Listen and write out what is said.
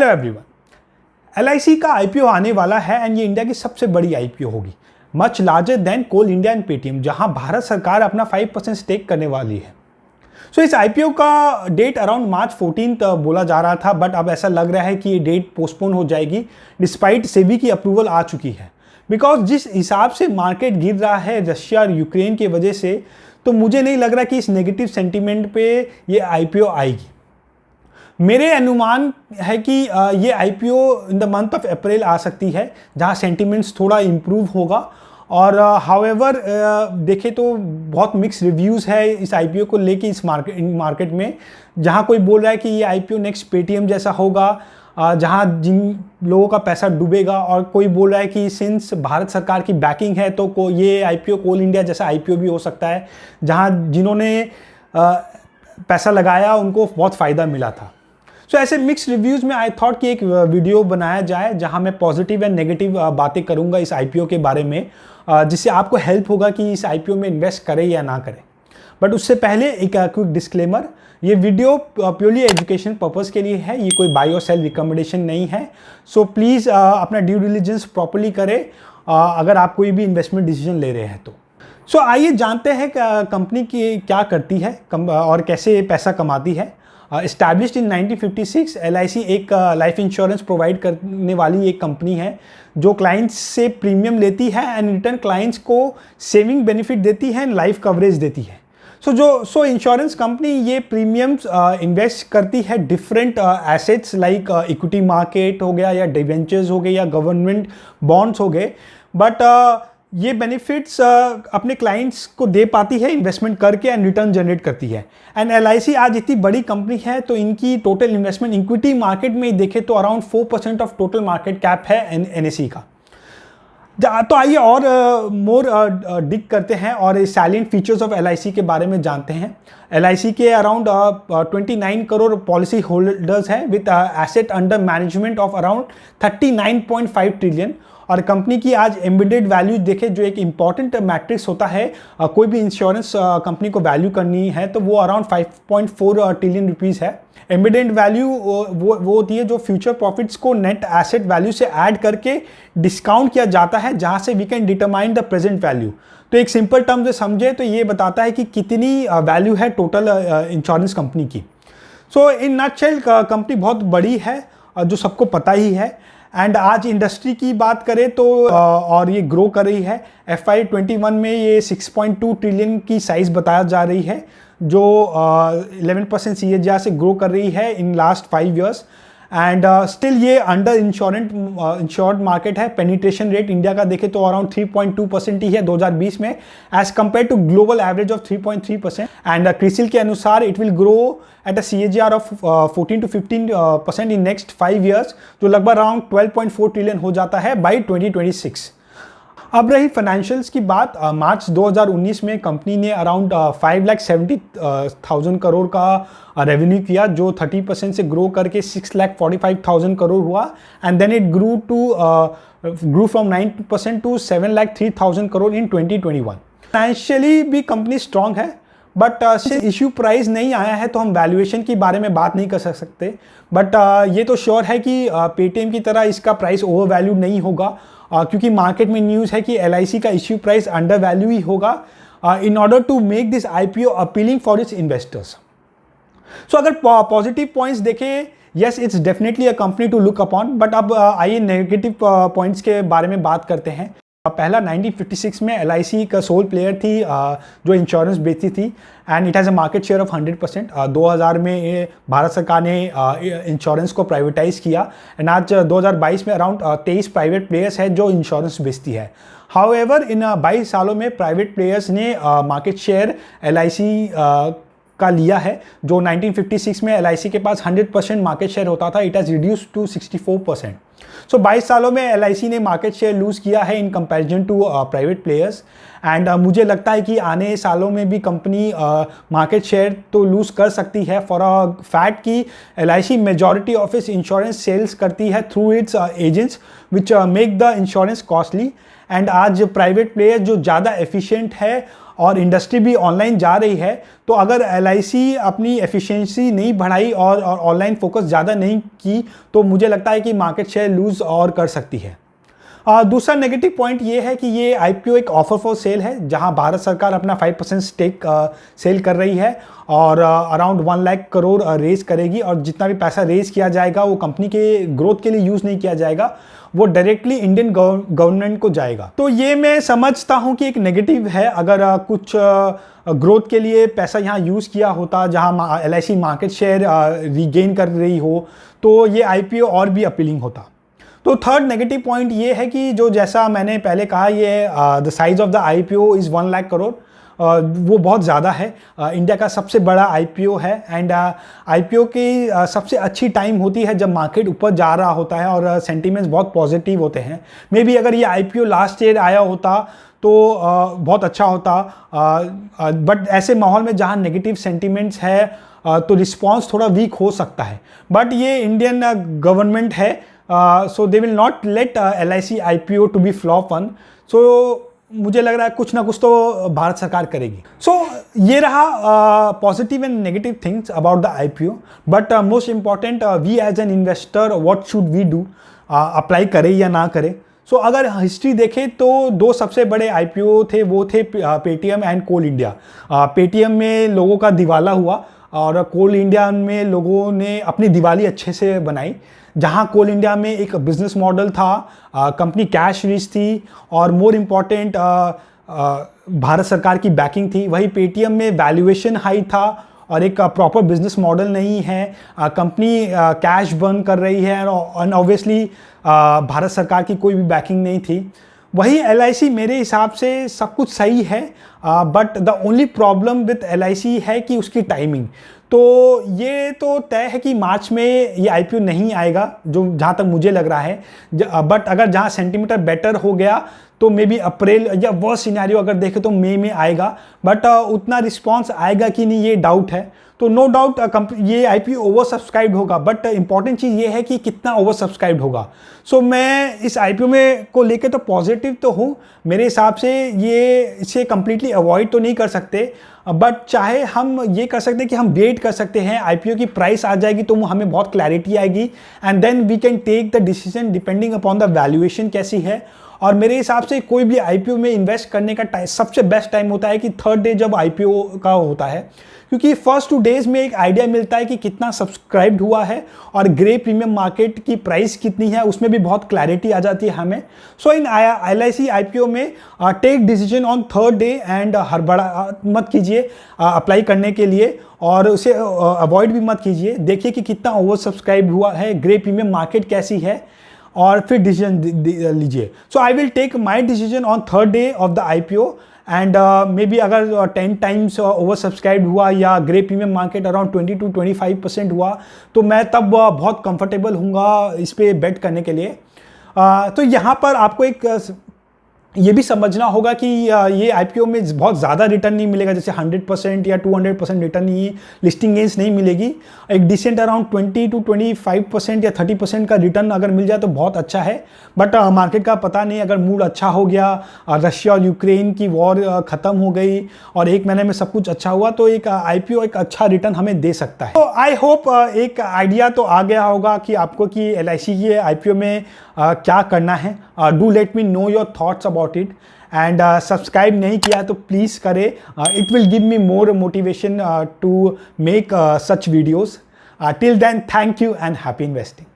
Hello everyone, LIC का IPO आने वाला है एंड ये इंडिया की सबसे बड़ी आईपीओ होगी, much larger than Coal India and Paytm, जहां भारत सरकार अपना 5% स्टेक करने वाली है। सो इस आईपीओ का डेट अराउंड मार्च 14 बोला जा रहा था, बट अब ऐसा लग रहा है कि ये डेट पोस्टपोन हो जाएगी डिस्पाइट सेबी की अप्रूवल आ चुकी है। बिकॉज जिस हिसाब से मार्केट गिर रहा है रशिया और यूक्रेन की वजह से, तो मुझे नहीं लग रहा कि इस नेगेटिव सेंटीमेंट पे ये आईपीओ आएगी। मेरे अनुमान है कि ये IPO in the month of April आ सकती है, जहां सेंटीमेंट्स थोड़ा इम्प्रूव होगा। और हाउएवर देखें तो बहुत मिक्स रिव्यूज़ है इस आईपीओ को लेके इस मार्केट में, जहां कोई बोल रहा है कि ये आईपीओ नेक्स्ट पेटीएम जैसा होगा, जहां जिन लोगों का पैसा डूबेगा, और कोई बोल रहा है कि सिंस भारत सरकार की बैकिंग है तो ये आईपीओ कोल इंडिया जैसा आईपीओ भी हो सकता है, जहां जिन्होंने पैसा लगाया उनको बहुत फ़ायदा मिला था। सो ऐसे मिक्स रिव्यूज़ में आई थॉट कि एक वीडियो बनाया जाए जहां मैं पॉजिटिव एंड नेगेटिव बातें करूंगा इस आईपीओ के बारे में, जिससे आपको हेल्प होगा कि इस आईपीओ में इन्वेस्ट करें या ना करें। बट उससे पहले एक क्विक डिस्क्लेमर, ये वीडियो प्योरली एजुकेशन पर्पस के लिए है, ये कोई बाय और सेल रिकमेंडेशन नहीं है। सो प्लीज़ अपना ड्यू डिलिजेंस प्रॉपर्ली करें अगर आप कोई भी इन्वेस्टमेंट डिसीजन ले रहे हैं तो। सो आइए जानते हैं कंपनी की क्या करती है और कैसे पैसा कमाती है। एस्टैब्लिश्ड इन 1956, एलआईसी एक लाइफ इंश्योरेंस प्रोवाइड करने वाली एक कंपनी है जो क्लाइंट्स से प्रीमियम लेती है एंड रिटर्न क्लाइंट्स को सेविंग बेनिफिट देती है एंड लाइफ कवरेज देती है। सो इंश्योरेंस कंपनी ये प्रीमियम्स इन्वेस्ट करती है different assets like equity market हो गया या डिवेंचर्स हो गए या गवर्नमेंट बॉन्ड्स हो गए, बट ये बेनिफिट्स अपने क्लाइंट्स को दे पाती है इन्वेस्टमेंट करके एंड रिटर्न जनरेट करती है। एंड एलआईसी आज इतनी बड़ी कंपनी है तो इनकी टोटल इन्वेस्टमेंट इक्विटी मार्केट में देखें तो around 4% of total market cap है एनएसई का। तो आइए और मोर डिग करते हैं और सैलिएंट फीचर्स ऑफ एलआईसी के बारे में जानते हैं। एलआईसी के अराउंड 29 करोड़ पॉलिसी होल्डर्स हैं with asset under management of around 39.5 trillion. और कंपनी की आज एम्बेडेड वैल्यू देखें, जो एक इंपॉर्टेंट मैट्रिक्स होता है कोई भी इंश्योरेंस कंपनी को वैल्यू करनी है, तो वो अराउंड 5.4 ट्रिलियन रुपीज़ है। एम्बेडेड वैल्यू वो होती है जो फ्यूचर प्रॉफिट्स को नेट एसेट वैल्यू से ऐड करके डिस्काउंट किया जाता है, जहां से we can determine the present value. तो एक सिंपल टर्म से समझे तो ये बताता है कि कितनी वैल्यू है टोटल इंश्योरेंस कंपनी की। सो इन नटशेल कंपनी बहुत बड़ी है जो सबको पता ही है। एंड आज इंडस्ट्री की बात करें तो और ये ग्रो कर रही है। FY21 में ये 6.2 ट्रिलियन की साइज बताया जा रही है, जो 11% CAGR से ग्रो कर रही है in last 5 years. And still ये अंडर इंश्योर्ड मार्केट है। पेनिट्रेशन रेट इंडिया का देखें तो अराउंड 3.2% ही है 2020 में, as compare to global average of 3.3%। And CRISIL के अनुसार it will grow at a CAGR of 14 to 15% in next 5 years, जो लगभग अराउंड 12.4 ट्रिलियन हो जाता है बाई 2026। अब रही फाइनेंशियल्स की बात, मार्च 2019 में कंपनी ने अराउंड 5,70,000 करोड़ का रेवेन्यू किया, जो 30% से ग्रो करके 6,45,000 करोड़ हुआ। And then it grew from 9% to 7,03,000 crore in 2021। Financially भी कंपनी स्ट्रांग है, बट इश्यू प्राइस नहीं आया है तो हम वैल्यूएशन के बारे में बात नहीं कर सकते। बट ये तो श्योर है कि पेटीएम की तरह इसका प्राइस ओवर वैल्यू नहीं होगा, क्योंकि मार्केट में न्यूज़ है कि एलआईसी का इश्यू प्राइस अंडर वैल्यू ही होगा in order to make this IPO appealing for its investors. So अगर पॉजिटिव पॉइंट्स देखें, yes it's definitely a company to look upon. But अब आइए नेगेटिव पॉइंट्स के बारे में बात करते हैं। पहला 1956 में एलआईसी का सोल प्लेयर थी जो इंश्योरेंस बेचती थी, and it has a market share of 100%। 2000 में भारत सरकार ने इंश्योरेंस को प्राइवेटाइज किया, एंड आज 2022 में अराउंड 23 प्राइवेट प्लेयर्स है जो इंश्योरेंस बेचती है। हाउएवर इन 22 सालों में प्राइवेट प्लेयर्स ने मार्केट शेयर एलआईसी का लिया है, जो 1956 में एलआईसी के पास 100% मार्केट शेयर होता था, इट हैज़ रिड्यूस्ड टू 64%। सो 22 सालों में LIC ने मार्केट शेयर लूज़ किया है in comparison to private players. And मुझे लगता है कि आने सालों में भी कंपनी मार्केट शेयर तो लूज़ कर सकती है फॉर अ फैक्ट कि LIC majority of its insurance sales करती है through its agents which make the insurance costly. And आज प्राइवेट प्लेयर जो ज़्यादा एफिशिएंट है और इंडस्ट्री भी ऑनलाइन जा रही है, तो अगर LIC अपनी एफिशिएंसी नहीं बढ़ाई और ऑनलाइन फोकस ज़्यादा नहीं की तो मुझे लगता है कि मार्केट शेयर लूज़ और कर सकती है। दूसरा नेगेटिव पॉइंट ये है कि ये IPO एक ऑफर फॉर सेल है, जहां भारत सरकार अपना 5% स्टेक सेल कर रही है और अराउंड 1 लाख करोड़ रेज करेगी। और जितना भी पैसा रेज किया जाएगा वो कंपनी के ग्रोथ के लिए यूज़ नहीं किया जाएगा, वो डायरेक्टली इंडियन गवर्नमेंट को जाएगा। तो ये मैं समझता हूँ कि एक नेगेटिव है। अगर कुछ ग्रोथ के लिए पैसा यहाँ यूज़ किया होता, जहाँ LIC मार्केट शेयर रीगेन कर रही हो, तो ये IPO और भी अपीलिंग होता। तो थर्ड नेगेटिव पॉइंट ये है कि जो जैसा मैंने पहले कहा, ये the size of the IPO is 1 lakh crore, वो बहुत ज़्यादा है। इंडिया का सबसे बड़ा IPO है। एंड IPO की सबसे अच्छी टाइम होती है जब मार्केट ऊपर जा रहा होता है और सेंटीमेंट्स बहुत पॉजिटिव होते हैं। मे बी अगर ये IPO लास्ट ईयर आया होता तो बहुत अच्छा होता, बट ऐसे माहौल में जहाँ नेगेटिव सेंटीमेंट्स है तो रिस्पॉन्स थोड़ा वीक हो सकता है। बट ये इंडियन गवर्नमेंट है, so they will not let LIC IPO to be flop one. So मुझे लग रहा है कुछ ना कुछ तो भारत सरकार करेगी। सो ये रहा positive and negative things about the IPO। But most important, we as an investor what should we do, apply करें या ना करें। सो अगर हिस्ट्री देखें तो दो सबसे बड़े IPO थे, वो थे Paytm and Coal India. Paytm में लोगों का दिवाला हुआ और कोल इंडिया में लोगों ने अपनी दिवाली अच्छे से बनाई। जहां कोल इंडिया में एक बिजनेस मॉडल था, कंपनी कैश रिच थी और मोर इम्पॉर्टेंट भारत सरकार की बैकिंग थी, वही पेटीएम में वैल्यूएशन हाई था और एक प्रॉपर बिजनेस मॉडल नहीं है। कंपनी कैश बर्न कर रही है और ऑब्वियसली भारत सरकार की कोई भी बैकिंग नहीं थी। वही LIC मेरे हिसाब से सब कुछ सही है, but the only problem with LIC है कि उसकी टाइमिंग। तो ये तो तय है कि मार्च में ये IPO नहीं आएगा, जो जहाँ तक मुझे लग रहा है। बट अगर जहाँ सेंटीमीटर बेटर हो गया तो मे बी अप्रैल या वर्स्ट सिनेरियो अगर देखें तो मई में आएगा। बट उतना रिस्पॉन्स आएगा कि नहीं ये डाउट है। तो नो डाउट ये IPO ओवर सब्सक्राइब्ड होगा, बट इंपॉर्टेंट चीज़ ये है कि कितना ओवर सब्सक्राइब्ड होगा। सो मैं इस IPO में को लेके तो पॉजिटिव तो हूँ। मेरे हिसाब से ये इसे कम्प्लीटली अवॉइड तो नहीं कर सकते, बट चाहे हम ये कर सकते हैं कि हम वेट कर सकते हैं, IPO की प्राइस आ जाएगी तो हमें बहुत क्लैरिटी आएगी and then we can take the decision depending upon the valuation कैसी है। और मेरे हिसाब से कोई भी IPO में इन्वेस्ट करने का सबसे बेस्ट टाइम होता है कि थर्ड डे जब IPO का होता है, क्योंकि फर्स्ट 2 डेज में एक आइडिया मिलता है कि कितना सब्सक्राइब्ड हुआ है और ग्रे प्रीमियम मार्केट की प्राइस कितनी है, उसमें भी बहुत क्लैरिटी आ जाती है हमें। सो इन LIC IPO में take decision on third day and हड़बड़ा मत कीजिए अप्लाई करने के लिए और उसे अवॉइड भी मत कीजिए। देखिए कि कितना ओवर सब्सक्राइब हुआ है, ग्रे प्रीमियम मार्केट कैसी है और फिर डिसीजन लीजिए। So I will take my decision on third day of the IPO and maybe बी अगर 10 टाइम्स ओवर सब्सक्राइब हुआ या grey premium market around 20 to 25% हुआ तो मैं तब बहुत कंफर्टेबल हूँगा इस पर बेट करने के लिए। तो यहाँ पर आपको एक ये भी समझना होगा कि ये IPO में बहुत ज़्यादा रिटर्न नहीं मिलेगा, जैसे 100% या 200% रिटर्न नहीं, लिस्टिंग गेंस नहीं मिलेगी। एक डिसेंट अराउंड 20 to 25% या 30% का रिटर्न अगर मिल जाए तो बहुत अच्छा है। बट मार्केट का पता नहीं, अगर मूड अच्छा हो गया, रशिया और यूक्रेन की वॉर ख़त्म हो गई और 1 महीने में सब कुछ अच्छा हुआ तो एक IPO एक अच्छा रिटर्न हमें दे सकता है। तो आई होप एक आइडिया तो आ गया होगा कि आपको कि LIC के IPO में क्या करना है। Do let me know your thoughts about it and subscribe नहीं किया तो प्लीज़ करें, it will give me more motivation to make such videos. Till then thank you and happy investing.